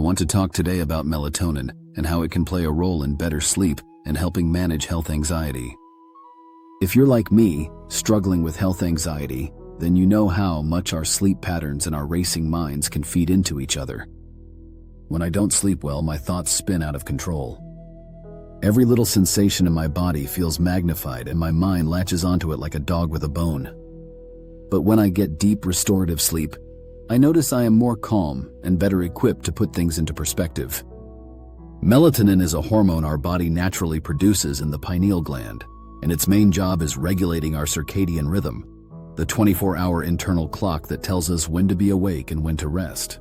want to talk today about melatonin and how it can play a role in better sleep and helping manage health anxiety. If you're like me, struggling with health anxiety, then you know how much our sleep patterns and our racing minds can feed into each other. When I don't sleep well, my thoughts spin out of control. Every little sensation in my body feels magnified and my mind latches onto it like a dog with a bone. But when I get deep restorative sleep, I notice I am more calm and better equipped to put things into perspective. Melatonin is a hormone our body naturally produces in the pineal gland, and its main job is regulating our circadian rhythm, the 24-hour internal clock that tells us when to be awake and when to rest.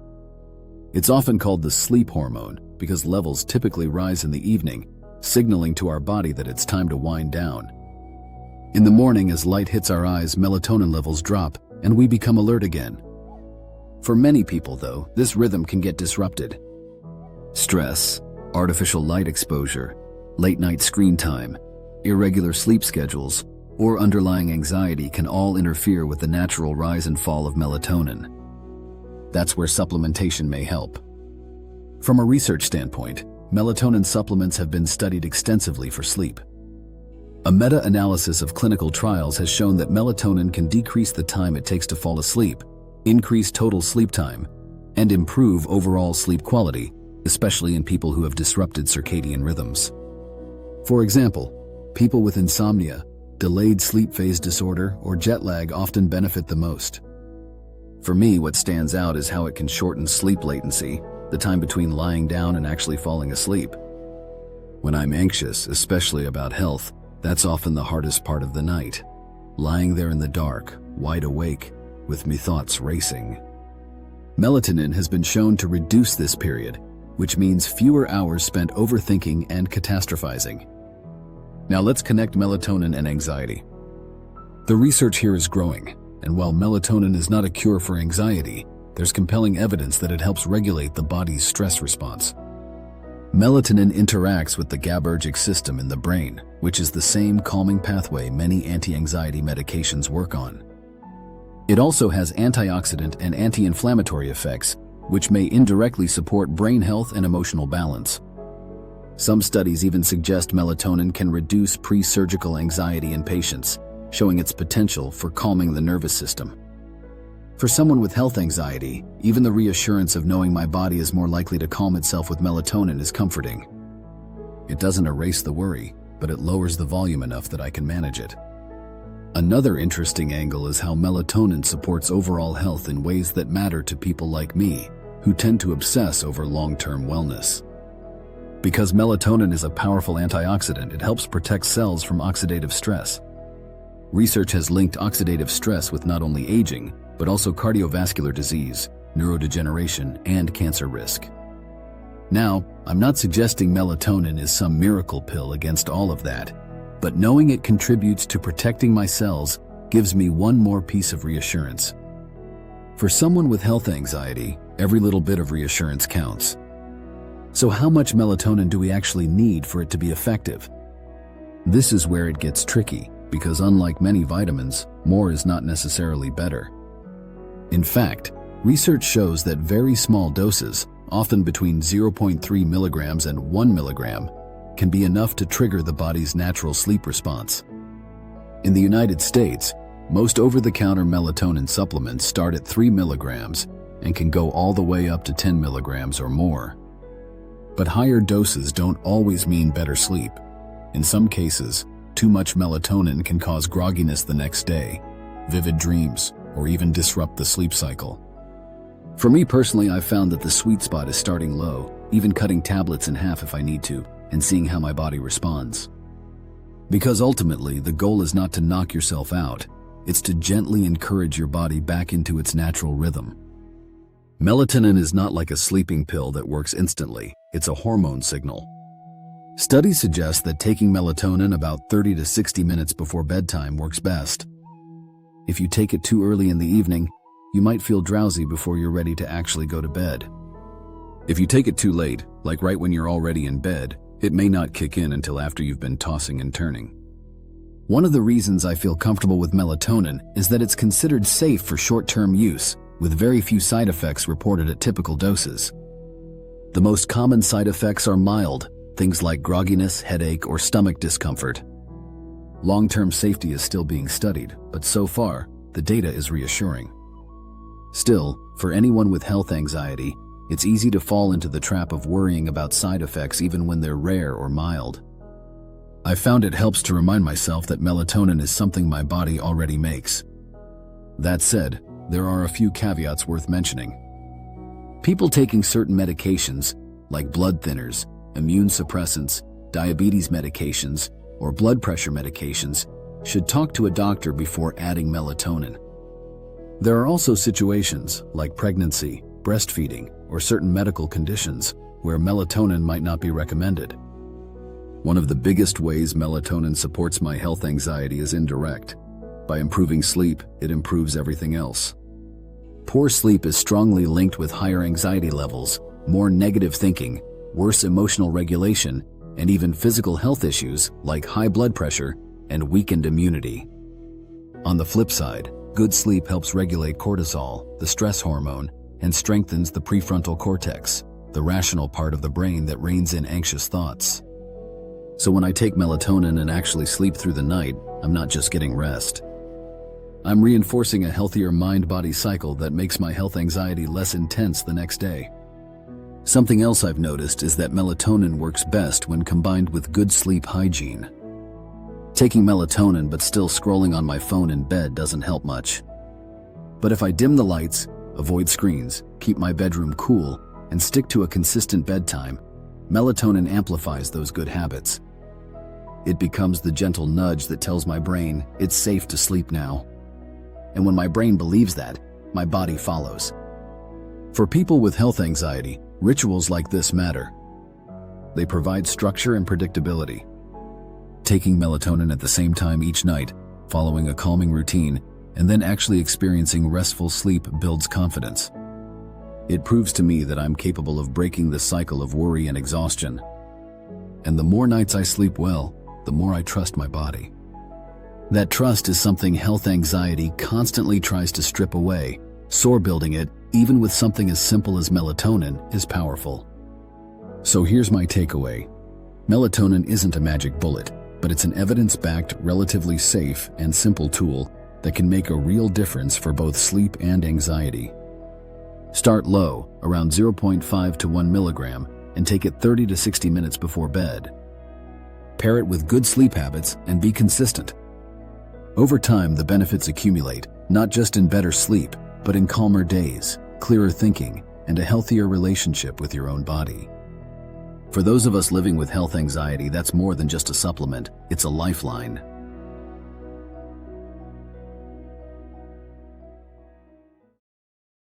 It's often called the sleep hormone because levels typically rise in the evening, signaling to our body that it's time to wind down. In the morning, as light hits our eyes, melatonin levels drop and we become alert again. For many people, though, this rhythm can get disrupted. Stress, artificial light exposure, late-night screen time, irregular sleep schedules, or underlying anxiety can all interfere with the natural rise and fall of melatonin. That's where supplementation may help. From a research standpoint, melatonin supplements have been studied extensively for sleep. A meta-analysis of clinical trials has shown that melatonin can decrease the time it takes to fall asleep, increase total sleep time, and improve overall sleep quality, especially in people who have disrupted circadian rhythms. For example, people with insomnia, delayed sleep phase disorder, or jet lag often benefit the most. For me, what stands out is how it can shorten sleep latency, the time between lying down and actually falling asleep. When I'm anxious, especially about health, that's often the hardest part of the night. Lying there in the dark, wide awake, with me thoughts racing. Melatonin has been shown to reduce this period, which means fewer hours spent overthinking and catastrophizing. Now let's connect melatonin and anxiety. The research here is growing, and while melatonin is not a cure for anxiety, there's compelling evidence that it helps regulate the body's stress response. Melatonin interacts with the GABAergic system in the brain, which is the same calming pathway many anti-anxiety medications work on. It also has antioxidant and anti-inflammatory effects, which may indirectly support brain health and emotional balance. Some studies even suggest melatonin can reduce pre-surgical anxiety in patients, showing its potential for calming the nervous system. For someone with health anxiety, even the reassurance of knowing my body is more likely to calm itself with melatonin is comforting. It doesn't erase the worry, but it lowers the volume enough that I can manage it. Another interesting angle is how melatonin supports overall health in ways that matter to people like me, who tend to obsess over long-term wellness. Because melatonin is a powerful antioxidant, it helps protect cells from oxidative stress. Research has linked oxidative stress with not only aging, but also cardiovascular disease, neurodegeneration, and cancer risk. Now, I'm not suggesting melatonin is some miracle pill against all of that, but knowing it contributes to protecting my cells gives me one more piece of reassurance. For someone with health anxiety, every little bit of reassurance counts. So how much melatonin do we actually need for it to be effective? This is where it gets tricky, because unlike many vitamins, more is not necessarily better. In fact, research shows that very small doses, often between 0.3 milligrams and 1 milligram, can be enough to trigger the body's natural sleep response. In the United States, most over-the-counter melatonin supplements start at 3 milligrams and can go all the way up to 10 milligrams or more. But higher doses don't always mean better sleep. In some cases, too much melatonin can cause grogginess the next day, vivid dreams, or even disrupt the sleep cycle. For me personally, I've found that the sweet spot is starting low, even cutting tablets in half if I need to, and seeing how my body responds. Because ultimately, the goal is not to knock yourself out, it's to gently encourage your body back into its natural rhythm. Melatonin is not like a sleeping pill that works instantly, it's a hormone signal. Studies suggest that taking melatonin about 30 to 60 minutes before bedtime works best. If you take it too early in the evening, you might feel drowsy before you're ready to actually go to bed. If you take it too late, like right when you're already in bed, it may not kick in until after you've been tossing and turning. One of the reasons I feel comfortable with melatonin is that it's considered safe for short-term use, with very few side effects reported at typical doses. The most common side effects are mild, things like grogginess, headache, or stomach discomfort. Long-term safety is still being studied, but so far, the data is reassuring. Still, for anyone with health anxiety, it's easy to fall into the trap of worrying about side effects even when they're rare or mild. I found it helps to remind myself that melatonin is something my body already makes. That said, there are a few caveats worth mentioning. People taking certain medications, like blood thinners, immune suppressants, diabetes medications, or blood pressure medications, should talk to a doctor before adding melatonin. There are also situations, like pregnancy, breastfeeding, or certain medical conditions, where melatonin might not be recommended. One of the biggest ways melatonin supports my health anxiety is indirect. By improving sleep, it improves everything else. Poor sleep is strongly linked with higher anxiety levels, more negative thinking, worse emotional regulation, and even physical health issues like high blood pressure and weakened immunity. On the flip side, good sleep helps regulate cortisol, the stress hormone, and strengthens the prefrontal cortex, the rational part of the brain that reins in anxious thoughts. So when I take melatonin and actually sleep through the night, I'm not just getting rest. I'm reinforcing a healthier mind-body cycle that makes my health anxiety less intense the next day. Something else I've noticed is that melatonin works best when combined with good sleep hygiene. Taking melatonin but still scrolling on my phone in bed doesn't help much. But if I dim the lights, avoid screens, keep my bedroom cool, and stick to a consistent bedtime, melatonin amplifies those good habits. It becomes the gentle nudge that tells my brain it's safe to sleep now. And when my brain believes that, my body follows. For people with health anxiety, rituals like this matter. They provide structure and predictability. Taking melatonin at the same time each night, following a calming routine, and then actually experiencing restful sleep builds confidence. It proves to me that I'm capable of breaking the cycle of worry and exhaustion. And the more nights I sleep well, the more I trust my body. That trust is something health anxiety constantly tries to strip away, so building it, even with something as simple as melatonin, is powerful. So here's my takeaway. Melatonin isn't a magic bullet, but it's an evidence-backed, relatively safe, and simple tool that can make a real difference for both sleep and anxiety. Start low, around 0.5 to 1 milligram, and take it 30 to 60 minutes before bed. Pair it with good sleep habits and be consistent. Over time, the benefits accumulate, not just in better sleep, but in calmer days, clearer thinking, and a healthier relationship with your own body. For those of us living with health anxiety, that's more than just a supplement, it's a lifeline.